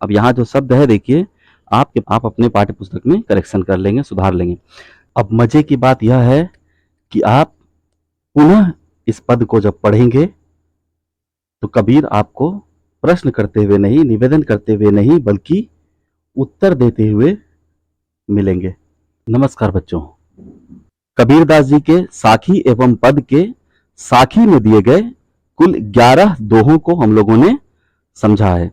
अब यहाँ जो शब्द है देखिए, आप अपने पाठ्य पुस्तक में करेक्शन कर लेंगे, सुधार लेंगे। अब मजे की बात यह है कि आप पुनः इस पद को जब पढ़ेंगे तो कबीर आपको प्रश्न करते हुए नहीं, निवेदन करते हुए नहीं, बल्कि उत्तर देते हुए मिलेंगे। नमस्कार बच्चों, कबीरदास जी के साखी एवं पद के साखी में दिए गए कुल 11 दोहों को हम लोगों ने समझा है।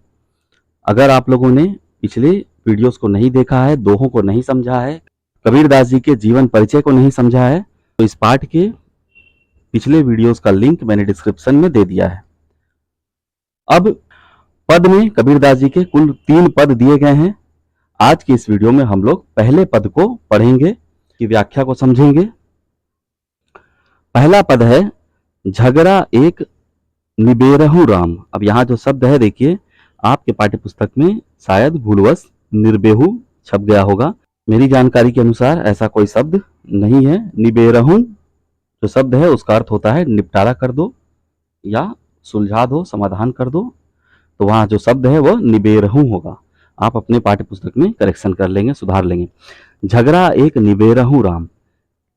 अगर आप लोगों ने पिछले वीडियोस को नहीं देखा है, दोहों को नहीं समझा है, कबीरदास जी के जीवन परिचय को नहीं समझा है, तो इस पाठ के पिछले वीडियोस का लिंक मैंने डिस्क्रिप्शन में दे दिया है। अब पद में कबीरदास जी के कुल 3 पद दिए गए हैं। आज की इस वीडियो में हम लोग पहले पद को पढ़ेंगे, की व्याख्या को समझेंगे। पहला पद है, झगड़ा एक निबेरहु राम। अब यहाँ जो शब्द है देखिए, आपके पाठ्य पुस्तक में शायद भूलवश निर्बेहु छप गया होगा। मेरी जानकारी के अनुसार ऐसा कोई शब्द नहीं है। निबेरहु जो शब्द है उसका अर्थ होता है निपटारा कर दो या सुलझा दो, समाधान कर दो। तो वहाँ जो शब्द है वह निबेरहु होगा। आप अपने पाठ्य पुस्तक में करेक्शन कर लेंगे, सुधार लेंगे। झगड़ा एक निबेरहु राम,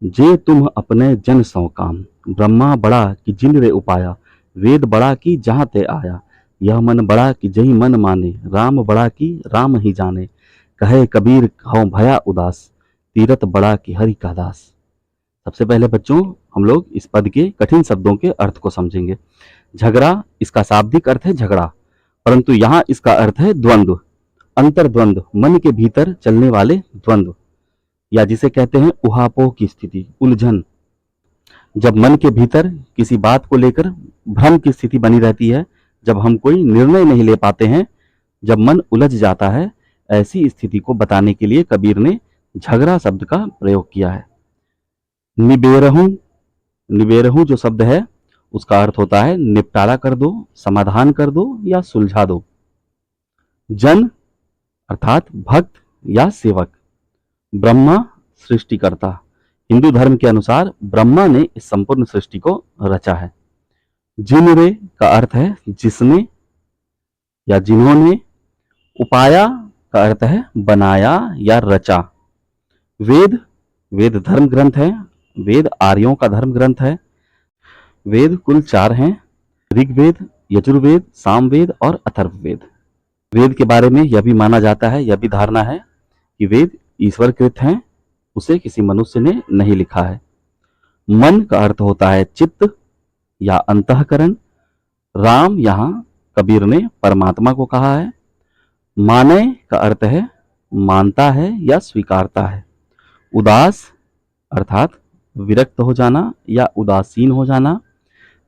जे तुम अपने जन सौ काम। ब्रह्मा बड़ा कि जिन रे उपाया, वेद बड़ा कि जहाँ ते आया। यह मन बड़ा कि जही मन माने, राम बड़ा कि राम ही जाने। कहे कबीर हौ भया उदास, तीरथ बड़ा कि हरि का दास। सबसे पहले बच्चों हम लोग इस पद के कठिन शब्दों के अर्थ को समझेंगे। झगड़ा, इसका शाब्दिक अर्थ है झगड़ा, परंतु यहाँ इसका अर्थ है द्वंद्व, अंतर्द्वंद्व, मन के भीतर चलने वाले द्वंद्व, या जिसे कहते हैं उहापोह की स्थिति, उलझन। जब मन के भीतर किसी बात को लेकर भ्रम की स्थिति बनी रहती है, जब हम कोई निर्णय नहीं ले पाते हैं, जब मन उलझ जाता है, ऐसी स्थिति को बताने के लिए कबीर ने झगड़ा शब्द का प्रयोग किया है। निबेरहु, निबेरहु जो शब्द है उसका अर्थ होता है निपटारा कर दो, समाधान कर दो या सुलझा दो। जन अर्थात भक्त या सेवक। ब्रह्मा सृष्टिकर्ता, हिंदू धर्म के अनुसार ब्रह्मा ने इस संपूर्ण सृष्टि को रचा है। जिनरे का अर्थ है जिसने या जिन्होंने। उपाया का अर्थ है बनाया या रचा। वेद, वेद धर्म ग्रंथ है, वेद आर्यों का धर्म ग्रंथ है। वेद कुल 4 हैं, ऋग्वेद, यजुर्वेद, सामवेद और अथर्ववेद। वेद के बारे में यह भी माना जाता है, यह भी धारणा है कि वेद ईश्वरकृत हैं, उसे किसी मनुष्य ने नहीं लिखा है। मन का अर्थ होता है चित्त या अंतःकरण। राम यहाँ कबीर ने परमात्मा को कहा है। माने का अर्थ है मानता है या स्वीकारता है। उदास अर्थात विरक्त हो जाना या उदासीन हो जाना।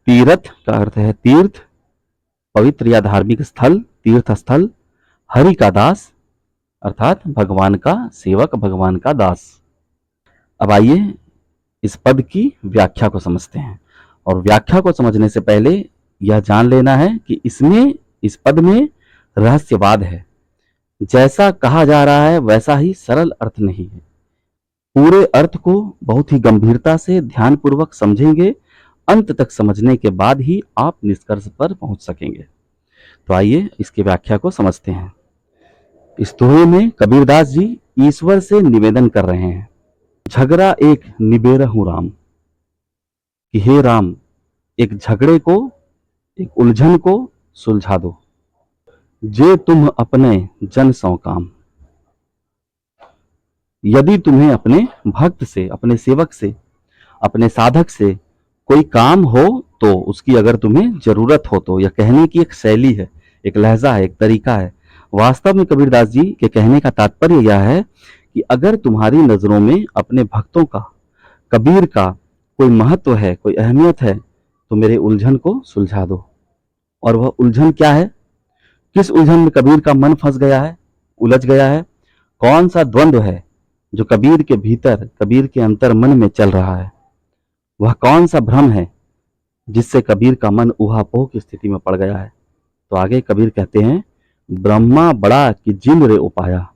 तीर्थ का अर्थ है तीर्थ, पवित्र या धार्मिक स्थल, तीर्थ स्थल। हरि का दास अर्थात भगवान का सेवक, भगवान का दास। अब आइए इस पद की व्याख्या को समझते हैं, और व्याख्या को समझने से पहले यह जान लेना है कि इसमें, इस पद में रहस्यवाद है। जैसा कहा जा रहा है वैसा ही सरल अर्थ नहीं है। पूरे अर्थ को बहुत ही गंभीरता से ध्यानपूर्वक समझेंगे, अंत तक समझने के बाद ही आप निष्कर्ष पर पहुंच सकेंगे। तो आइए इसकी व्याख्या को समझते हैं। इस दोहे में कबीरदास जी ईश्वर से निवेदन कर रहे हैं, झगड़ा एक निबेरहु राम, कि हे राम एक झगड़े को, एक उलझन को सुलझा दो। जे तुम अपने जन सौ काम, यदि तुम्हें अपने भक्त से, अपने सेवक से, अपने साधक से कोई काम हो, तो उसकी अगर तुम्हें जरूरत हो तो, यह कहने की एक शैली है, एक लहजा है, एक तरीका है। वास्तव में कबीरदास जी के कहने का तात्पर्य यह है कि अगर तुम्हारी नजरों में अपने भक्तों का, कबीर का कोई महत्व है, कोई अहमियत है, तो मेरे उलझन को सुलझा दो। और वह उलझन क्या है? किस उलझन में कबीर का मन फंस गया है, उलझ गया है? कौन सा द्वंद्व है जो कबीर के भीतर, कबीर के अंतर मन में चल रहा है? वह कौन सा भ्रम है जिससे कबीर का मन ऊहापोह की स्थिति में पड़ गया है? तो आगे कबीर कहते हैं, ब्रह्मा बड़ा कि जिन रे उपाया,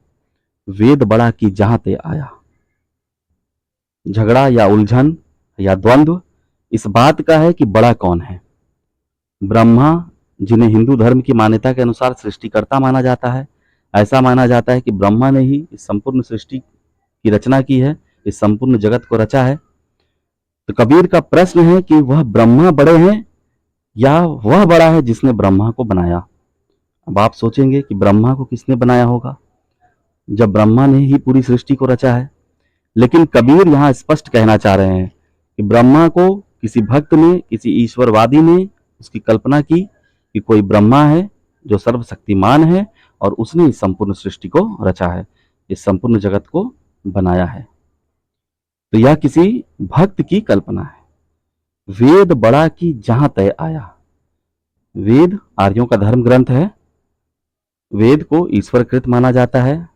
वेद बड़ा कि जहां ते आया। झगड़ा या उलझन या द्वंद्व इस बात का है कि बड़ा कौन है। ब्रह्मा, जिन्हें हिंदू धर्म की मान्यता के अनुसार सृष्टिकर्ता माना जाता है, ऐसा माना जाता है कि ब्रह्मा ने ही इस संपूर्ण सृष्टि की रचना की है, इस संपूर्ण जगत को रचा है। तो कबीर का प्रश्न है कि वह ब्रह्मा बड़े हैं या वह बड़ा है जिसने ब्रह्मा को बनाया। अब आप सोचेंगे कि ब्रह्मा को किसने बनाया होगा, जब ब्रह्मा ने ही पूरी सृष्टि को रचा है। लेकिन कबीर यहाँ स्पष्ट कहना चाह रहे हैं कि ब्रह्मा को किसी भक्त ने, किसी ईश्वरवादी ने उसकी कल्पना की कि कोई ब्रह्मा है जो सर्वशक्तिमान है और उसने इस संपूर्ण सृष्टि को रचा है, इस संपूर्ण जगत को बनाया है। तो यह किसी भक्त की कल्पना है। वेद बड़ा की जहां तय आया। वेद आर्यों का धर्म ग्रंथ है। वेद को ईश्वरकृत माना जाता है।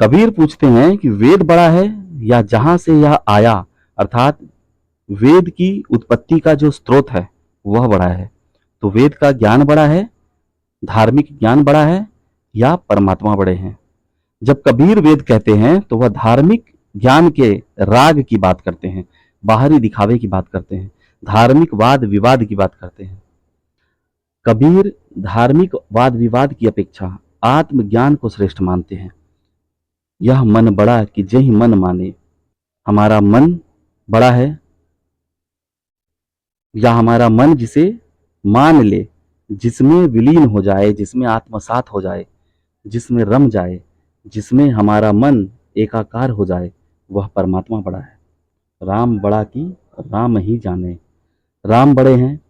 कबीर पूछते हैं कि वेद बड़ा है या जहां से यह आया, अर्थात वेद की उत्पत्ति का जो स्रोत है वह बड़ा है। तो वेद का ज्ञान बड़ा है, धार्मिक ज्ञान बड़ा है या परमात्मा बड़े हैं। जब कबीर वेद कहते हैं तो वह धार्मिक ज्ञान के राग की बात करते हैं, बाहरी दिखावे की बात करते हैं, धार्मिक वाद विवाद की बात करते हैं। कबीर धार्मिक वाद विवाद की अपेक्षा आत्मज्ञान को श्रेष्ठ मानते हैं। यह मन बड़ा कि जहि मन माने। हमारा मन बड़ा है या हमारा मन जिसे मान ले, जिसमें विलीन हो जाए, जिसमें आत्मसात हो जाए, जिसमें रम जाए, जिसमें हमारा मन एकाकार हो जाए, वह परमात्मा बड़ा है। राम बड़ा की राम ही जाने। राम बड़े हैं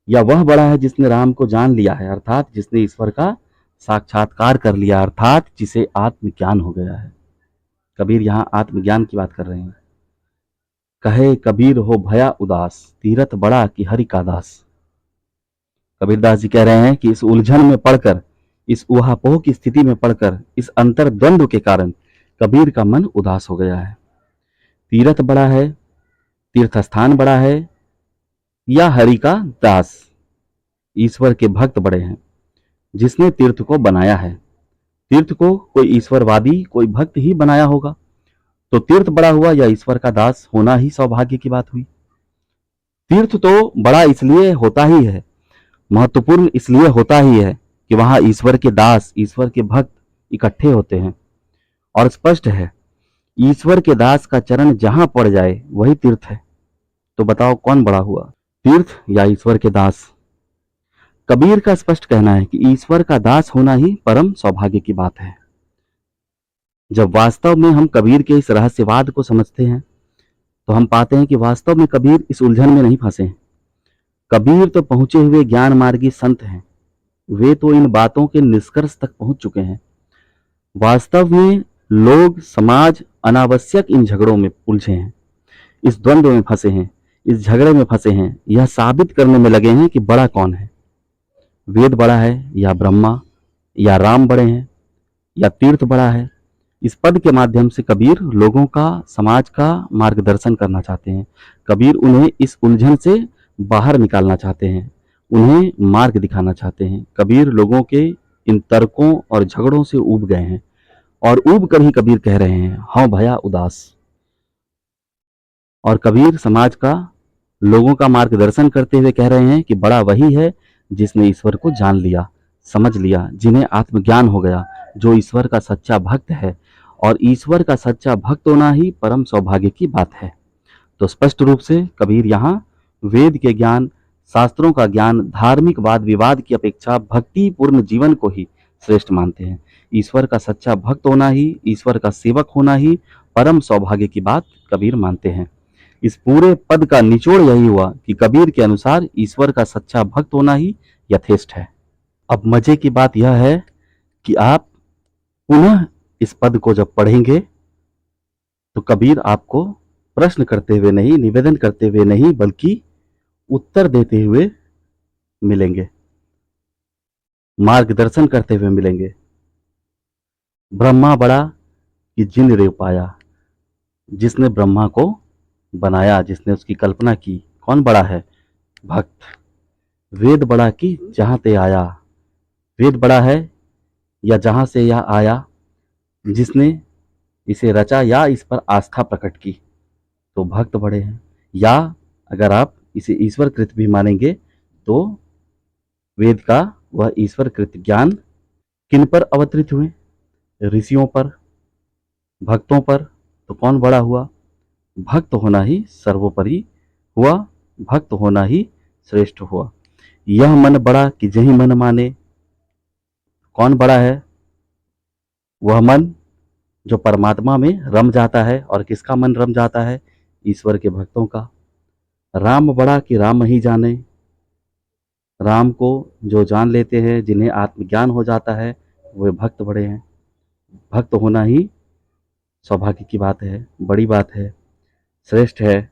या वह बड़ा है जिसने राम को जान लिया है, अर्थात जिसने ईश्वर का साक्षात्कार कर लिया, अर्थात जिसे आत्मज्ञान हो गया है। कबीर यहाँ आत्मज्ञान की बात कर रहे हैं। कहे कबीर हो भया उदास, तीरथ बड़ा कि हरि का दास। कबीरदास जी कह रहे हैं कि इस उलझन में पड़कर, इस ऊहापोह की स्थिति में पड़कर, इस अंतर द्वंद्व के कारण कबीर का मन उदास हो गया है। तीर्थ बड़ा है, तीर्थ स्थान बड़ा है या हरि का दास, ईश्वर के भक्त बड़े हैं जिसने तीर्थ को बनाया है। तीर्थ को कोई ईश्वरवादी, कोई भक्त ही बनाया होगा। तो तीर्थ बड़ा हुआ या ईश्वर का दास होना ही सौभाग्य की बात हुई। तीर्थ तो बड़ा इसलिए होता ही है, महत्वपूर्ण इसलिए होता ही है कि वहां ईश्वर के दास, ईश्वर के भक्त इकट्ठे होते हैं। और स्पष्ट है, ईश्वर के दास का चरण जहां पड़ जाए वही तीर्थ है। तो बताओ कौन बड़ा हुआ, तीर्थ या ईश्वर के दास? कबीर का स्पष्ट कहना है कि ईश्वर का दास होना ही परम सौभाग्य की बात है। जब वास्तव में हम कबीर के इस रहस्यवाद को समझते हैं तो हम पाते हैं कि वास्तव में कबीर इस उलझन में नहीं फंसे हैं। कबीर तो पहुंचे हुए ज्ञान मार्गी संत हैं। वे तो इन बातों के निष्कर्ष तक पहुंच चुके हैं। वास्तव में लोग, समाज अनावश्यक इन झगड़ों में उलझे हैं, इस द्वंद्व में फंसे हैं, इस झगड़े में फंसे हैं, यह साबित करने में लगे हैं कि बड़ा कौन है। वेद बड़ा है या ब्रह्मा, या राम बड़े हैं या तीर्थ बड़ा है। इस पद के माध्यम से कबीर लोगों का, समाज का मार्गदर्शन करना चाहते हैं। कबीर उन्हें इस उलझन से बाहर निकालना चाहते हैं, उन्हें मार्ग दिखाना चाहते हैं। कबीर लोगों के इन तर्कों और झगड़ों से ऊब गए हैं और ऊब कर ही कबीर कह रहे हैं, हाँ भया उदास। और कबीर समाज का, लोगों का मार्गदर्शन करते हुए कह रहे हैं कि बड़ा वही है जिसने ईश्वर को जान लिया, समझ लिया, जिन्हें आत्मज्ञान हो गया, जो ईश्वर का सच्चा भक्त है। और ईश्वर का सच्चा भक्त होना ही परम सौभाग्य की बात है। तो स्पष्ट रूप से कबीर यहाँ वेद के ज्ञान, शास्त्रों का ज्ञान, धार्मिक वाद विवाद की अपेक्षा भक्ति पूर्ण जीवन को ही श्रेष्ठ मानते हैं। ईश्वर का सच्चा भक्त होना ही, ईश्वर का सेवक होना ही परम सौभाग्य की बात कबीर मानते हैं। इस पूरे पद का निचोड़ यही हुआ कि कबीर के अनुसार ईश्वर का सच्चा भक्त होना ही यथेष्ट है। अब मजे की बात यह है कि आप पुनः इस पद को जब पढ़ेंगे तो कबीर आपको प्रश्न करते हुए नहीं, निवेदन करते हुए नहीं, बल्कि उत्तर देते हुए मिलेंगे, मार्गदर्शन करते हुए मिलेंगे। ब्रह्मा बड़ा कि जिन रे पाया, जिसने ब्रह्मा को बनाया, जिसने उसकी कल्पना की, कौन बड़ा है? भक्त। वेद बड़ा कि जहां ते आया, वेद बड़ा है या जहां से यह आया, जिसने इसे रचा या इस पर आस्था प्रकट की, तो भक्त बड़े हैं। या अगर आप इसे ईश्वर कृत भी मानेंगे तो वेद का वह ईश्वर कृत ज्ञान किन पर अवतरित हुए? ऋषियों पर, भक्तों पर। तो कौन बड़ा हुआ? भक्त होना ही सर्वोपरि हुआ, भक्त होना ही श्रेष्ठ हुआ। यह मन बड़ा कि जही मन माने। कौन बड़ा है? वह मन जो परमात्मा में रम जाता है। और किसका मन रम जाता है? ईश्वर के भक्तों का। राम बड़ा कि राम ही जाने। राम को जो जान लेते हैं, जिन्हें आत्मज्ञान हो जाता है, वे भक्त बड़े हैं। भक्त होना ही सौभाग्य की बात है, बड़ी बात है, श्रेष्ठ है।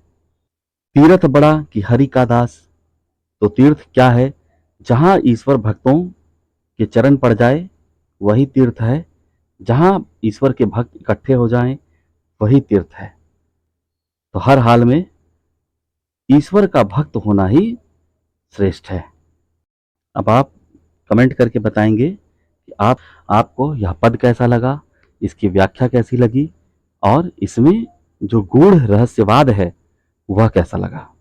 तीर्थ बड़ा कि हरि का दास। तो तीर्थ क्या है? जहां ईश्वर भक्तों के चरण पड़ जाए वही तीर्थ है। जहां ईश्वर के भक्त इकट्ठे हो जाएं वही तीर्थ है। तो हर हाल में ईश्वर का भक्त होना ही श्रेष्ठ है। अब आप कमेंट करके बताएंगे कि आपको यह पद कैसा लगा, इसकी व्याख्या कैसी लगी और इसमें जो गूढ़ रहस्यवाद है वह कैसा लगा।